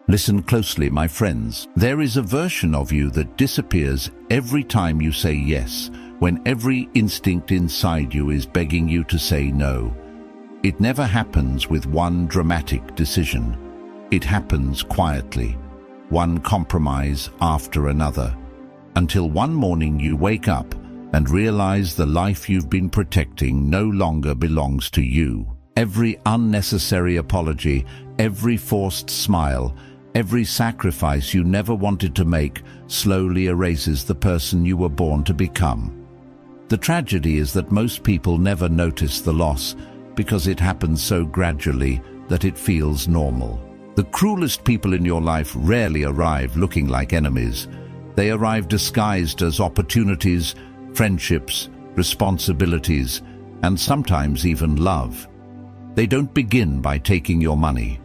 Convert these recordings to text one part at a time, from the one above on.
Listen closely, my friends. There is a version of you that disappears every time you say yes, when every instinct inside you is begging you to say no. It never happens with one dramatic decision. It happens quietly, one compromise after another, until one morning you wake up and realize the life you've been protecting no longer belongs to you. Every unnecessary apology, every forced smile, every sacrifice you never wanted to make slowly erases the person you were born to become. The tragedy is that most people never notice the loss because it happens so gradually that it feels normal. The cruelest people in your life rarely arrive looking like enemies. They arrive disguised as opportunities, friendships, responsibilities, and sometimes even love. They don't begin by taking your money.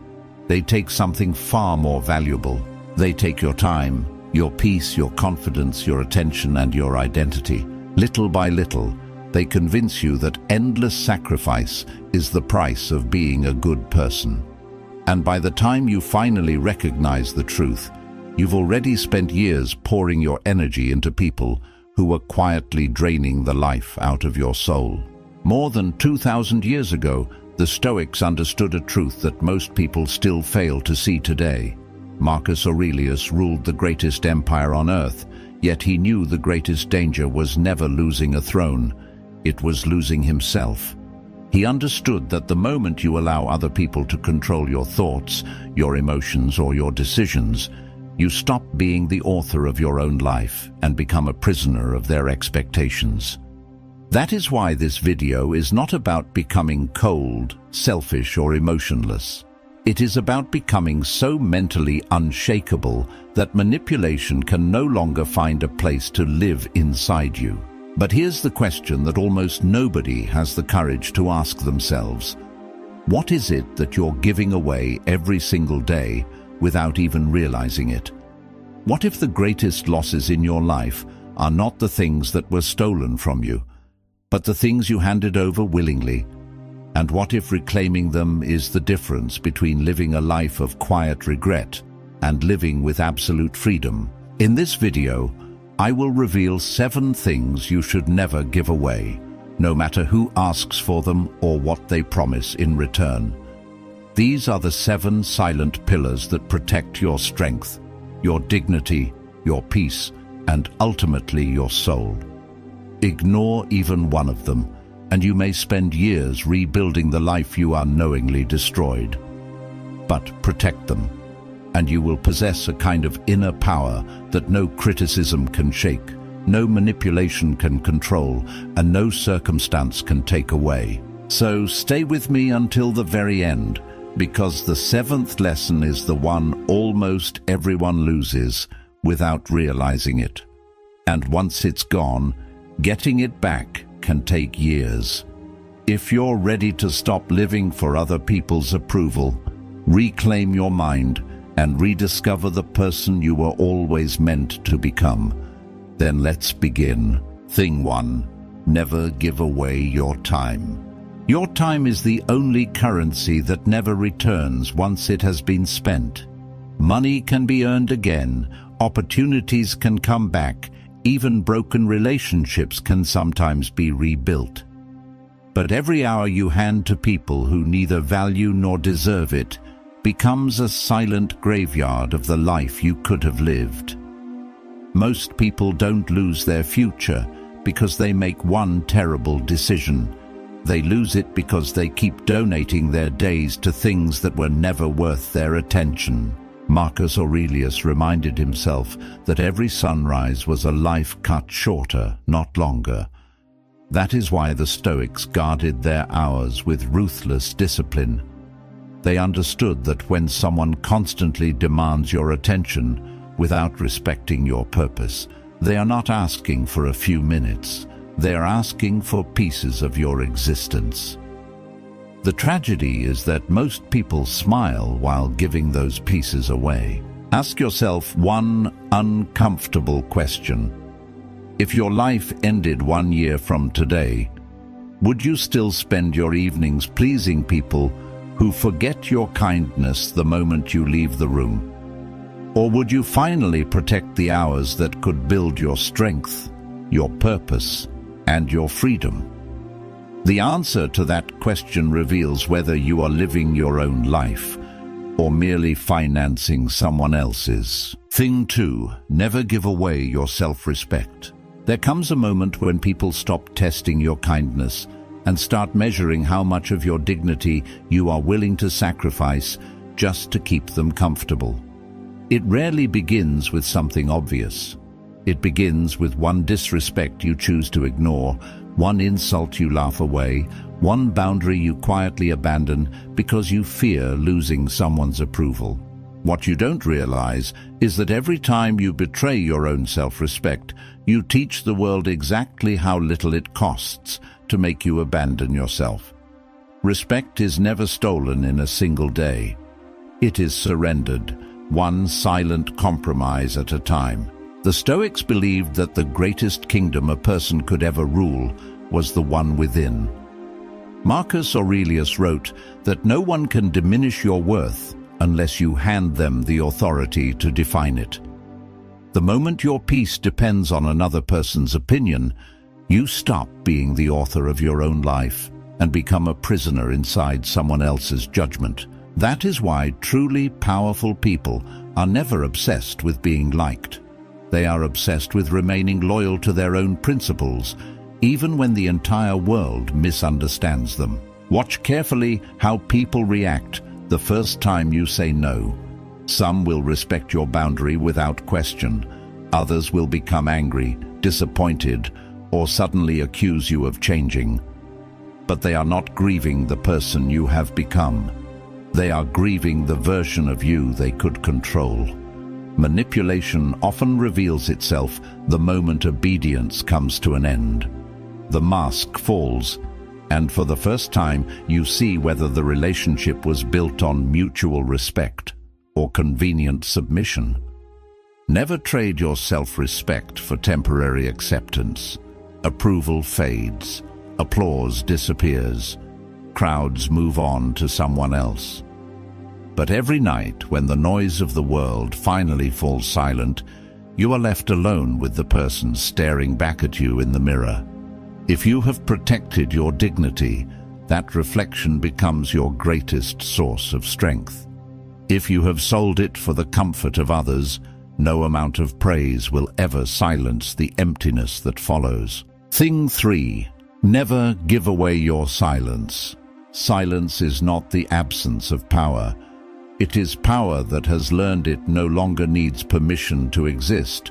They take something far more valuable. They take your time, your peace, your confidence, your attention, and your identity. Little by little, they convince you that endless sacrifice is the price of being a good person. And by the time you finally recognize the truth, you've already spent years pouring your energy into people who were quietly draining the life out of your soul. More than 2,000 years ago, the Stoics understood a truth that most people still fail to see today. Marcus Aurelius ruled the greatest empire on earth, yet he knew the greatest danger was never losing a throne. It was losing himself. He understood that the moment you allow other people to control your thoughts, your emotions, or your decisions, you stop being the author of your own life and become a prisoner of their expectations. That is why this video is not about becoming cold, selfish, or emotionless. It is about becoming so mentally unshakable that manipulation can no longer find a place to live inside you. But here's the question that almost nobody has the courage to ask themselves. What is it that you're giving away every single day without even realizing it? What if the greatest losses in your life are not the things that were stolen from you, but the things you handed over willingly? And what if reclaiming them is the difference between living a life of quiet regret and living with absolute freedom? In this video, I will reveal 7 things you should never give away, no matter who asks for them or what they promise in return. These are the 7 silent pillars that protect your strength, your dignity, your peace, and ultimately your soul. Ignore even one of them, and you may spend years rebuilding the life you unknowingly destroyed. But protect them, and you will possess a kind of inner power that no criticism can shake, no manipulation can control, and no circumstance can take away. So stay with me until the very end, because the 7th lesson is the one almost everyone loses without realizing it. And once it's gone, getting it back can take years. If you're ready to stop living for other people's approval, reclaim your mind, and rediscover the person you were always meant to become, then let's begin. Thing 1. Never give away your time. Your time is the only currency that never returns once it has been spent. Money can be earned again, opportunities can come back, even broken relationships can sometimes be rebuilt. But every hour you hand to people who neither value nor deserve it becomes a silent graveyard of the life you could have lived. Most people don't lose their future because they make one terrible decision. They lose it because they keep donating their days to things that were never worth their attention. Marcus Aurelius reminded himself that every sunrise was a life cut shorter, not longer. That is why the Stoics guarded their hours with ruthless discipline. They understood that when someone constantly demands your attention without respecting your purpose, they are not asking for a few minutes. They are asking for pieces of your existence. The tragedy is that most people smile while giving those pieces away. Ask yourself one uncomfortable question. If your life ended 1 year from today, would you still spend your evenings pleasing people who forget your kindness the moment you leave the room? Or would you finally protect the hours that could build your strength, your purpose, and your freedom? The answer to that question reveals whether you are living your own life or merely financing someone else's. Thing 2, never give away your self-respect. There comes a moment when people stop testing your kindness and start measuring how much of your dignity you are willing to sacrifice just to keep them comfortable. It rarely begins with something obvious. It begins with one disrespect you choose to ignore, one insult you laugh away, one boundary you quietly abandon because you fear losing someone's approval. What you don't realize is that every time you betray your own self-respect, you teach the world exactly how little it costs to make you abandon yourself. Respect is never stolen in a single day. It is surrendered, one silent compromise at a time. The Stoics believed that the greatest kingdom a person could ever rule was the one within. Marcus Aurelius wrote that no one can diminish your worth unless you hand them the authority to define it. The moment your peace depends on another person's opinion, you stop being the author of your own life and become a prisoner inside someone else's judgment. That is why truly powerful people are never obsessed with being liked. They are obsessed with remaining loyal to their own principles, even when the entire world misunderstands them. Watch carefully how people react the first time you say no. Some will respect your boundary without question. Others will become angry, disappointed, or suddenly accuse you of changing. But they are not grieving the person you have become. They are grieving the version of you they could control. Manipulation often reveals itself the moment obedience comes to an end. The mask falls, and for the first time you see whether the relationship was built on mutual respect or convenient submission. Never trade your self-respect for temporary acceptance. Approval fades, applause disappears, crowds move on to someone else. But every night, when the noise of the world finally falls silent, you are left alone with the person staring back at you in the mirror. If you have protected your dignity, that reflection becomes your greatest source of strength. If you have sold it for the comfort of others, no amount of praise will ever silence the emptiness that follows. Thing 3, never give away your silence. Silence is not the absence of power. It is power that has learned it no longer needs permission to exist.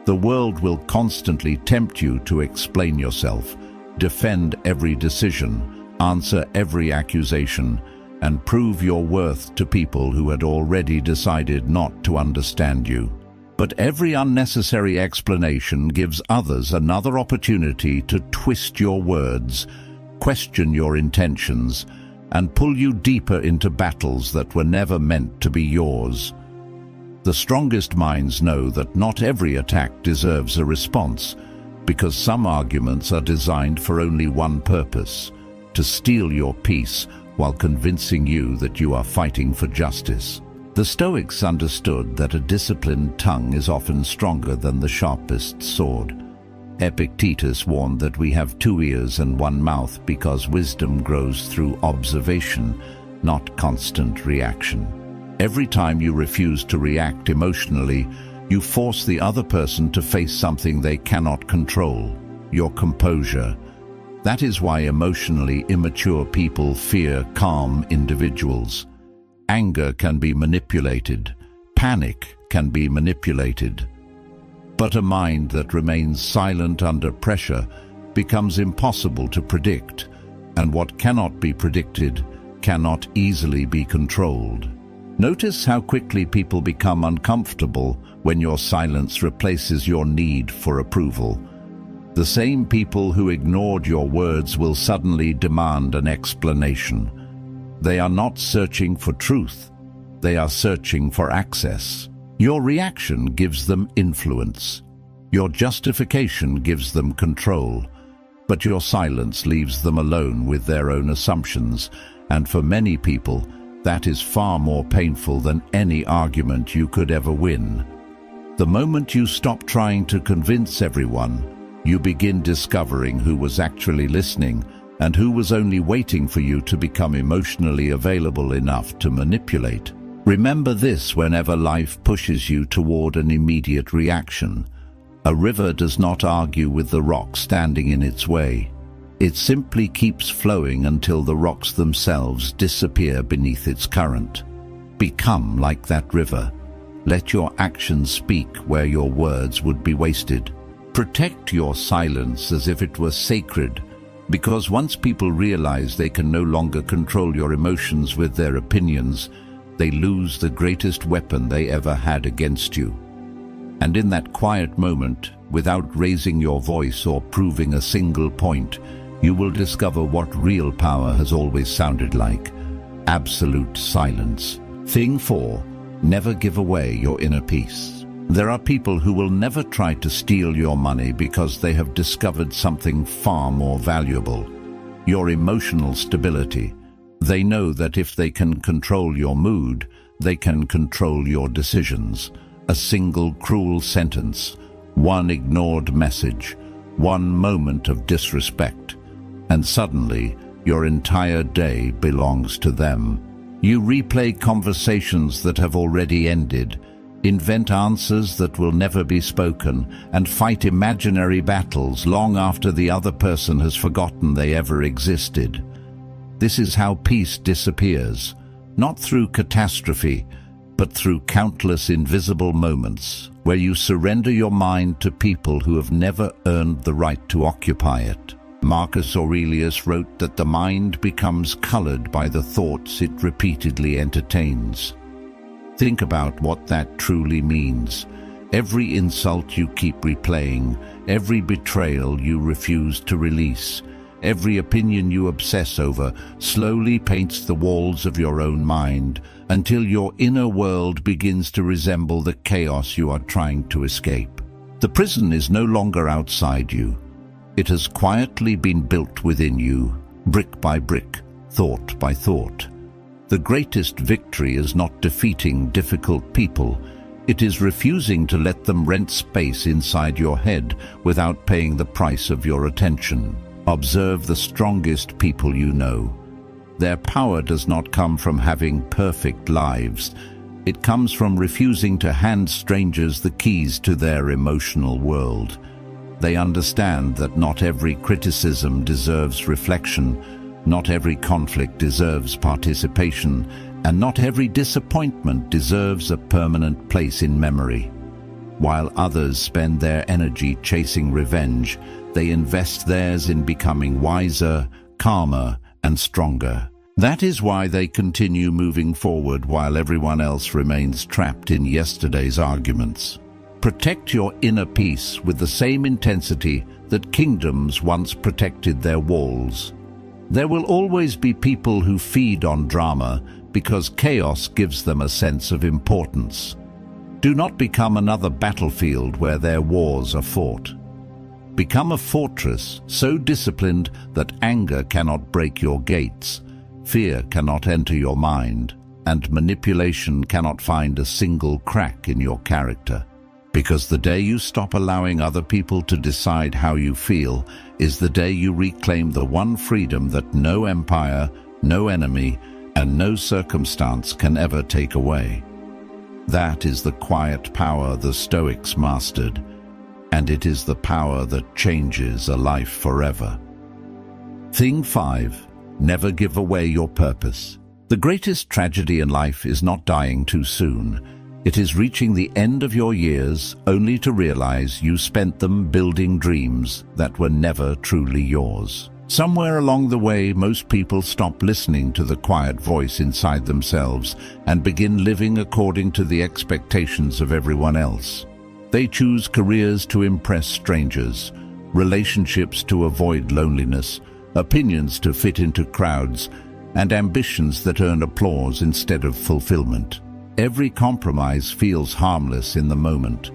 The world will constantly tempt you to explain yourself, defend every decision, answer every accusation, and prove your worth to people who had already decided not to understand you. But every unnecessary explanation gives others another opportunity to twist your words, question your intentions, and pull you deeper into battles that were never meant to be yours. The strongest minds know that not every attack deserves a response, because some arguments are designed for only one purpose: to steal your peace while convincing you that you are fighting for justice. The Stoics understood that a disciplined tongue is often stronger than the sharpest sword. Epictetus warned that we have 2 ears and 1 mouth because wisdom grows through observation, not constant reaction. Every time you refuse to react emotionally, you force the other person to face something they cannot control: your composure. That is why emotionally immature people fear calm individuals. Anger can be manipulated. Panic can be manipulated. But a mind that remains silent under pressure becomes impossible to predict, and what cannot be predicted cannot easily be controlled. Notice how quickly people become uncomfortable when your silence replaces your need for approval. The same people who ignored your words will suddenly demand an explanation. They are not searching for truth. They are searching for access. Your reaction gives them influence. Your justification gives them control. But your silence leaves them alone with their own assumptions, and for many people, That is far more painful than any argument you could ever win. The moment you stop trying to convince everyone, you begin discovering who was actually listening and who was only waiting for you to become emotionally available enough to manipulate. Remember this whenever life pushes you toward an immediate reaction. A river does not argue with the rock standing in its way. It simply keeps flowing until the rocks themselves disappear beneath its current. Become like that river. Let your actions speak where your words would be wasted. Protect your silence as if it were sacred, because once people realize they can no longer control your emotions with their opinions, they lose the greatest weapon they ever had against you. And in that quiet moment, without raising your voice or proving a single point, you will discover what real power has always sounded like: absolute silence. Thing 4. Never give away your inner peace. There are people who will never try to steal your money because they have discovered something far more valuable: your emotional stability. They know that if they can control your mood, they can control your decisions. A single cruel sentence, one ignored message, one moment of disrespect, and suddenly your entire day belongs to them. You replay conversations that have already ended, invent answers that will never be spoken, and fight imaginary battles long after the other person has forgotten they ever existed. This is how peace disappears, not through catastrophe, but through countless invisible moments where you surrender your mind to people who have never earned the right to occupy it. Marcus Aurelius wrote that the mind becomes colored by the thoughts it repeatedly entertains. Think about what that truly means. Every insult you keep replaying, every betrayal you refuse to release, every opinion you obsess over slowly paints the walls of your own mind until your inner world begins to resemble the chaos you are trying to escape. The prison is no longer outside you. It has quietly been built within you, brick by brick, thought by thought. The greatest victory is not defeating difficult people. It is refusing to let them rent space inside your head without paying the price of your attention. Observe the strongest people you know. Their power does not come from having perfect lives. It comes from refusing to hand strangers the keys to their emotional world. They understand that not every criticism deserves reflection, not every conflict deserves participation, and not every disappointment deserves a permanent place in memory. While others spend their energy chasing revenge, they invest theirs in becoming wiser, calmer, and stronger. That is why they continue moving forward while everyone else remains trapped in yesterday's arguments. Protect your inner peace with the same intensity that kingdoms once protected their walls. There will always be people who feed on drama because chaos gives them a sense of importance. Do not become another battlefield where their wars are fought. Become a fortress so disciplined that anger cannot break your gates, fear cannot enter your mind, and manipulation cannot find a single crack in your character. Because the day you stop allowing other people to decide how you feel is the day you reclaim the one freedom that no empire, no enemy, and no circumstance can ever take away. That is the quiet power the Stoics mastered, and it is the power that changes a life forever. Thing 5. Never give away your purpose. The greatest tragedy in life is not dying too soon. It is reaching the end of your years only to realize you spent them building dreams that were never truly yours. Somewhere along the way, most people stop listening to the quiet voice inside themselves and begin living according to the expectations of everyone else. They choose careers to impress strangers, relationships to avoid loneliness, opinions to fit into crowds, and ambitions that earn applause instead of fulfillment. Every compromise feels harmless in the moment,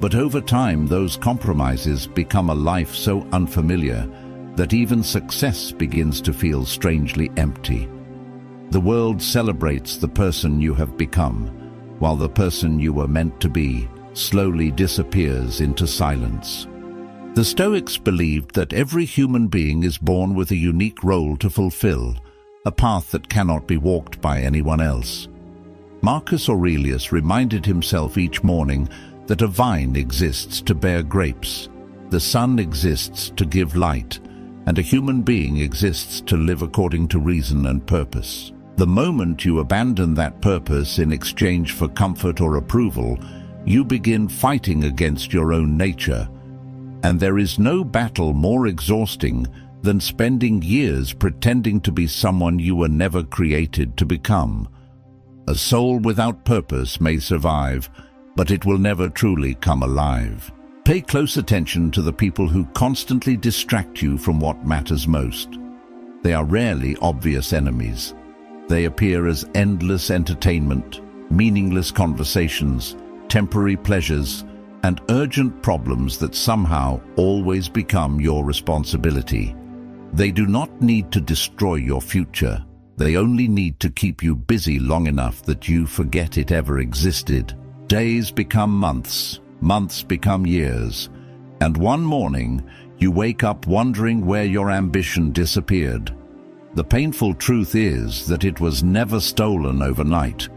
but over time those compromises become a life so unfamiliar that even success begins to feel strangely empty. The world celebrates the person you have become, while the person you were meant to be slowly disappears into silence. The Stoics believed that every human being is born with a unique role to fulfill, a path that cannot be walked by anyone else. Marcus Aurelius reminded himself each morning that a vine exists to bear grapes, the sun exists to give light, and a human being exists to live according to reason and purpose. The moment you abandon that purpose in exchange for comfort or approval, you begin fighting against your own nature. And there is no battle more exhausting than spending years pretending to be someone you were never created to become. A soul without purpose may survive, but it will never truly come alive. Pay close attention to the people who constantly distract you from what matters most. They are rarely obvious enemies. They appear as endless entertainment, meaningless conversations, temporary pleasures, and urgent problems that somehow always become your responsibility. They do not need to destroy your future. They only need to keep you busy long enough that you forget it ever existed. Days become months, months become years, and one morning you wake up wondering where your ambition disappeared. The painful truth is that it was never stolen overnight.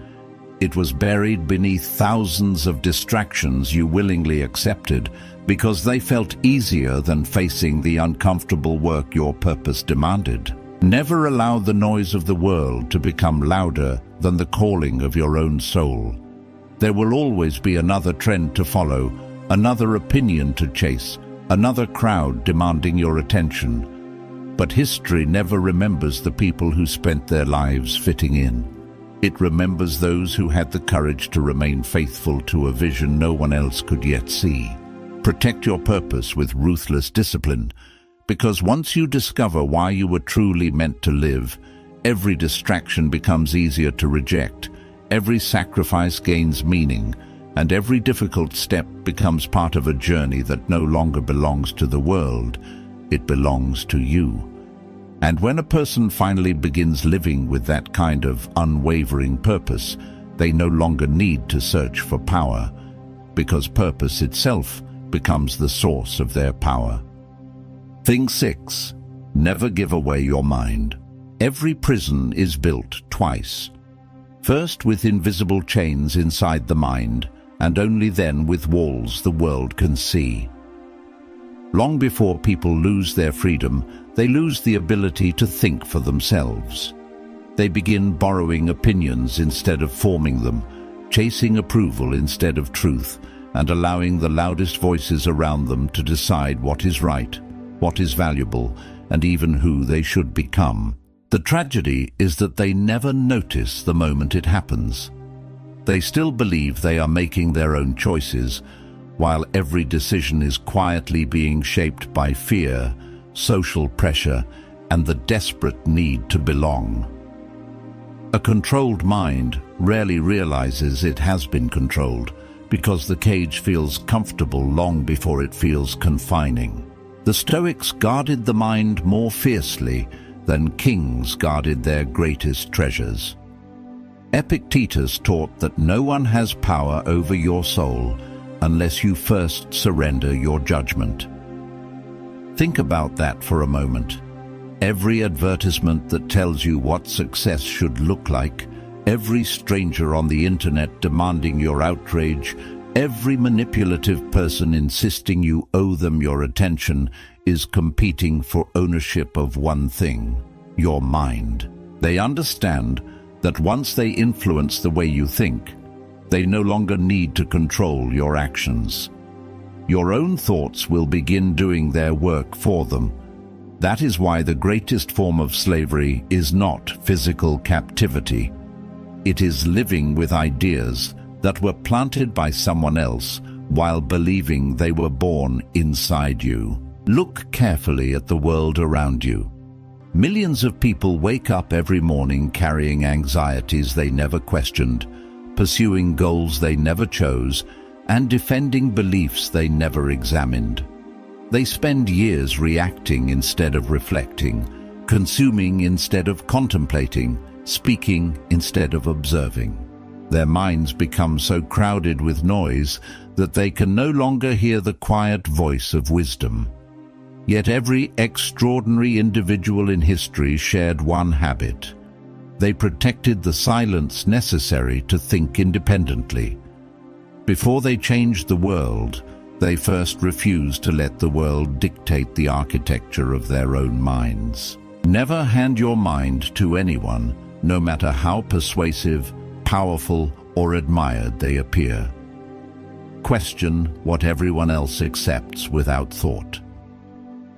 It was buried beneath thousands of distractions you willingly accepted because they felt easier than facing the uncomfortable work your purpose demanded. Never allow the noise of the world to become louder than the calling of your own soul. There will always be another trend to follow, another opinion to chase, another crowd demanding your attention. But history never remembers the people who spent their lives fitting in. It remembers those who had the courage to remain faithful to a vision no one else could yet see. Protect your purpose with ruthless discipline, because once you discover why you were truly meant to live, every distraction becomes easier to reject, every sacrifice gains meaning, and every difficult step becomes part of a journey that no longer belongs to the world, it belongs to you. And when a person finally begins living with that kind of unwavering purpose, they no longer need to search for power, because purpose itself becomes the source of their power. Thing 6. Never give away your mind. Every prison is built twice. First with invisible chains inside the mind, and only then with walls the world can see. Long before people lose their freedom, they lose the ability to think for themselves. They begin borrowing opinions instead of forming them, chasing approval instead of truth, and allowing the loudest voices around them to decide what is right, what is valuable, and even who they should become. The tragedy is that they never notice the moment it happens. They still believe they are making their own choices, while every decision is quietly being shaped by fear, social pressure, and the desperate need to belong. A controlled mind rarely realizes it has been controlled, because the cage feels comfortable long before it feels confining. The Stoics guarded the mind more fiercely than kings guarded their greatest treasures. Epictetus taught that no one has power over your soul unless you first surrender your judgment. Think about that for a moment. Every advertisement that tells you what success should look like, every stranger on the internet demanding your outrage, every manipulative person insisting you owe them your attention is competing for ownership of one thing, your mind. They understand that once they influence the way you think, they no longer need to control your actions. Your own thoughts will begin doing their work for them. That is why the greatest form of slavery is not physical captivity. It is living with ideas that were planted by someone else while believing they were born inside you. Look carefully at the world around you. Millions of people wake up every morning carrying anxieties they never questioned, pursuing goals they never chose, and defending beliefs they never examined. They spend years reacting instead of reflecting, consuming instead of contemplating, speaking instead of observing. Their minds become so crowded with noise that they can no longer hear the quiet voice of wisdom. Yet every extraordinary individual in history shared one habit. They protected the silence necessary to think independently. Before they changed the world, they first refused to let the world dictate the architecture of their own minds. Never hand your mind to anyone, no matter how persuasive, powerful, or admired they appear. Question what everyone else accepts without thought.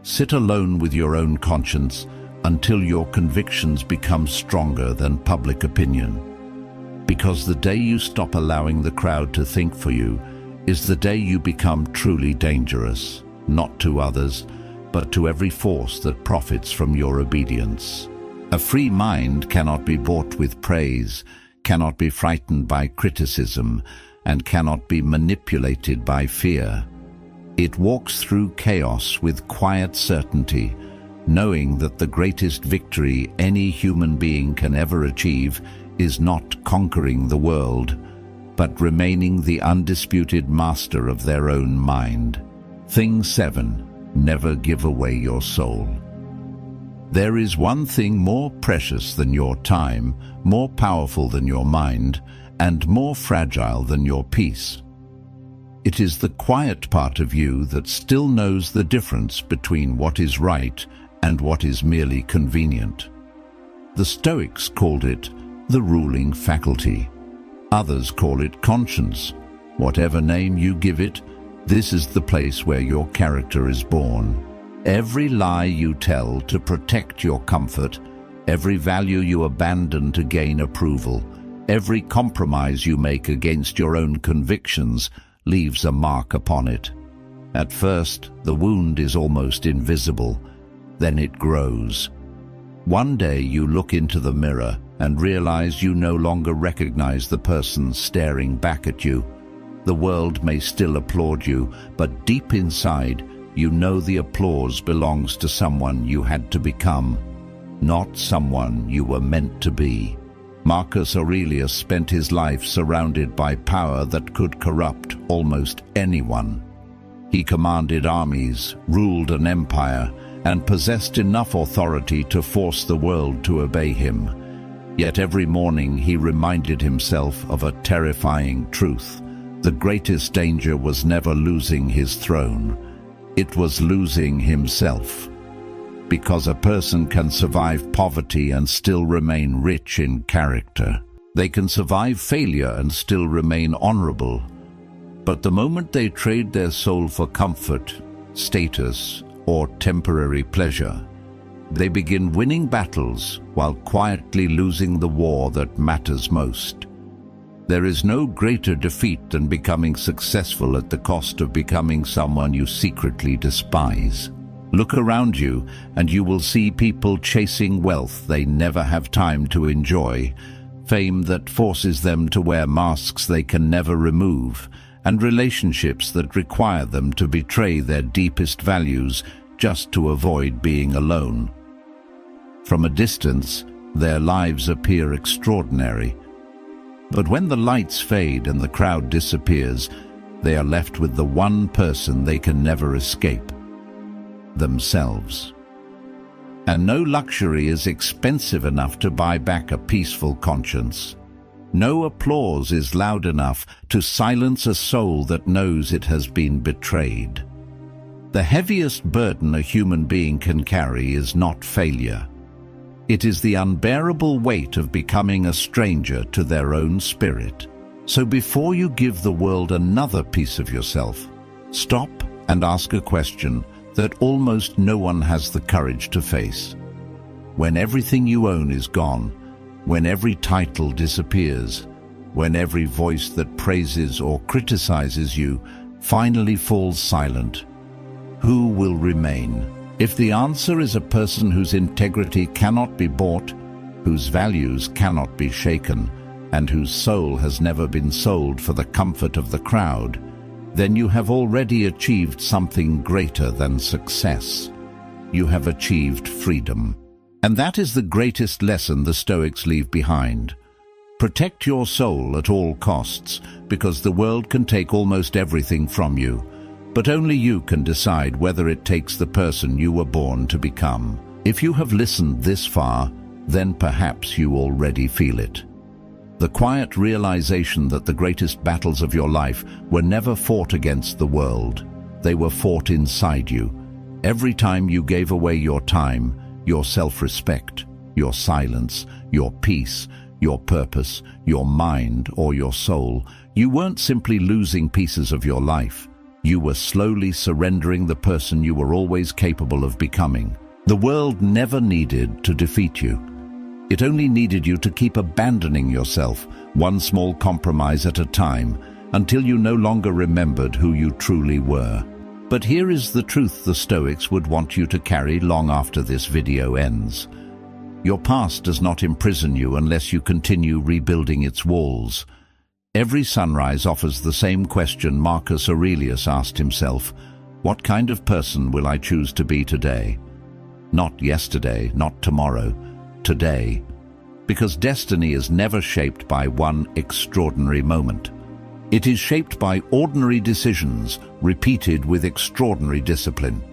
Sit alone with your own conscience until your convictions become stronger than public opinion. Because the day you stop allowing the crowd to think for you is the day you become truly dangerous, not to others, but to every force that profits from your obedience. A free mind cannot be bought with praise, cannot be frightened by criticism, and cannot be manipulated by fear. It walks through chaos with quiet certainty, knowing that the greatest victory any human being can ever achieve is not conquering the world, but remaining the undisputed master of their own mind. Thing 7. Never give away your soul. There is one thing more precious than your time, more powerful than your mind, and more fragile than your peace. It is the quiet part of you that still knows the difference between what is right and what is merely convenient. The Stoics called it the ruling faculty. Others call it conscience. Whatever name you give it, this is the place where your character is born. Every lie you tell to protect your comfort, every value you abandon to gain approval, every compromise you make against your own convictions leaves a mark upon it. At first, the wound is almost invisible, then it grows. One day you look into the mirror and realize you no longer recognize the person staring back at you. The world may still applaud you, but deep inside, you know the applause belongs to someone you had to become, not someone you were meant to be. Marcus Aurelius spent his life surrounded by power that could corrupt almost anyone. He commanded armies, ruled an empire, and possessed enough authority to force the world to obey him. Yet every morning he reminded himself of a terrifying truth. The greatest danger was never losing his throne. It was losing himself. Because a person can survive poverty and still remain rich in character. They can survive failure and still remain honorable. But the moment they trade their soul for comfort, status, or temporary pleasure, they begin winning battles while quietly losing the war that matters most. There is no greater defeat than becoming successful at the cost of becoming someone you secretly despise. Look around you and you will see people chasing wealth they never have time to enjoy, fame that forces them to wear masks they can never remove, and relationships that require them to betray their deepest values just to avoid being alone. From a distance, their lives appear extraordinary. But when the lights fade and the crowd disappears, they are left with the one person they can never escape: themselves. And no luxury is expensive enough to buy back a peaceful conscience. No applause is loud enough to silence a soul that knows it has been betrayed. The heaviest burden a human being can carry is not failure. It is the unbearable weight of becoming a stranger to their own spirit. So before you give the world another piece of yourself, stop and ask a question that almost no one has the courage to face. When everything you own is gone, when every title disappears, when every voice that praises or criticizes you finally falls silent, who will remain? If the answer is a person whose integrity cannot be bought, whose values cannot be shaken, and whose soul has never been sold for the comfort of the crowd, then you have already achieved something greater than success. You have achieved freedom. And that is the greatest lesson the Stoics leave behind. Protect your soul at all costs, because the world can take almost everything from you, but only you can decide whether it takes the person you were born to become. If you have listened this far, then perhaps you already feel it. The quiet realization that the greatest battles of your life were never fought against the world. They were fought inside you. Every time you gave away your time, your self-respect, your silence, your peace, your purpose, your mind, or your soul, you weren't simply losing pieces of your life. You were slowly surrendering the person you were always capable of becoming. The world never needed to defeat you. It only needed you to keep abandoning yourself, one small compromise at a time, until you no longer remembered who you truly were. But here is the truth the Stoics would want you to carry long after this video ends. Your past does not imprison you unless you continue rebuilding its walls. Every sunrise offers the same question Marcus Aurelius asked himself: what kind of person will I choose to be today? Not yesterday, not tomorrow, today. Because destiny is never shaped by one extraordinary moment. It is shaped by ordinary decisions repeated with extraordinary discipline.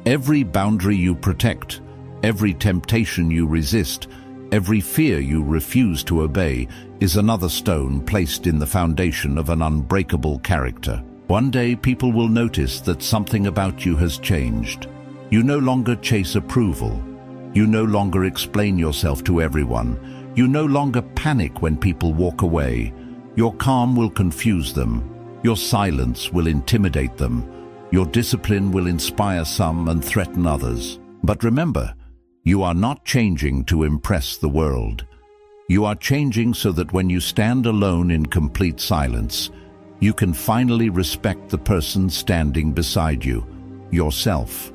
Every boundary you protect, every temptation you resist, every fear you refuse to obey is another stone placed in the foundation of an unbreakable character. One day people will notice that something about you has changed. You no longer chase approval. You no longer explain yourself to everyone. You no longer panic when people walk away. Your calm will confuse them. Your silence will intimidate them. Your discipline will inspire some and threaten others. But remember, you are not changing to impress the world. You are changing so that when you stand alone in complete silence, you can finally respect the person standing beside you, yourself.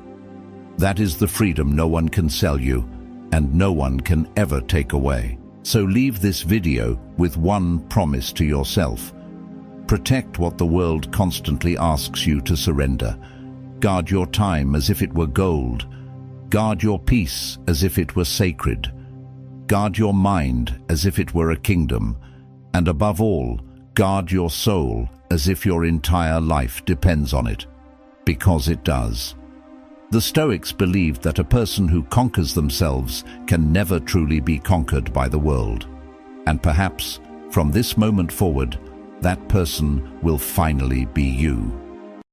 That is the freedom no one can sell you, and no one can ever take away. So leave this video with one promise to yourself. Protect what the world constantly asks you to surrender. Guard your time as if it were gold. Guard your peace as if it were sacred. Guard your mind as if it were a kingdom. And above all, guard your soul as if your entire life depends on it. Because it does. The Stoics believed that a person who conquers themselves can never truly be conquered by the world. And perhaps, from this moment forward, that person will finally be you.